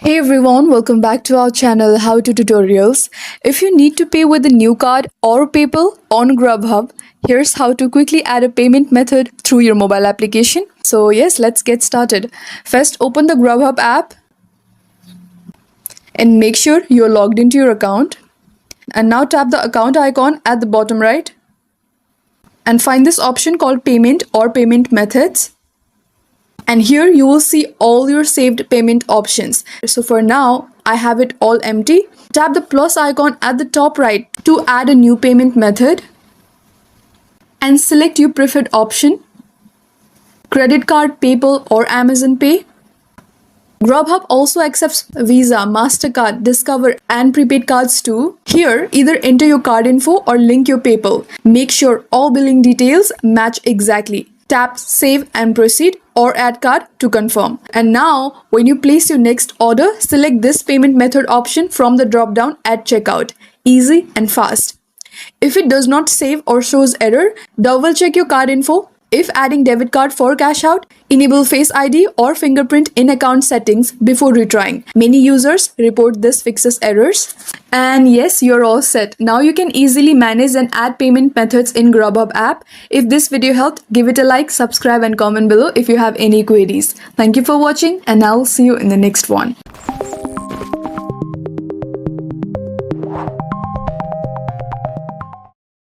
Hey everyone, welcome back to our channel How to Tutorials. If you need to pay with a new card or PayPal on GrubHub, here's how to quickly add a payment method through your mobile application. So yes, let's get started. First, open the GrubHub app and make sure you're logged into your account. And now tap the account icon at the bottom right and find this option called Payment or Payment Methods. And here you will see all your saved payment options. So for now, I have it all empty. Tap the plus icon at the top right to add a new payment method and select your preferred option: credit card, PayPal or Amazon Pay. GrubHub also accepts Visa, MasterCard, Discover and prepaid cards too. Here, either enter your card info or link your PayPal. Make sure all billing details match exactly. Tap Save and Proceed or Add Card to confirm. And now, when you place your next order, select this payment method option from the drop-down at checkout. Easy and fast. If it does not save or shows error, double check your card info. If adding debit card for cash out, enable Face ID or fingerprint in account settings before retrying. Many users report this fixes errors. And yes, you're all set. Now you can easily manage and add payment methods in GrubHub app. If this video helped, give it a like, subscribe and comment below if you have any queries. Thank you for watching and I'll see you in the next one.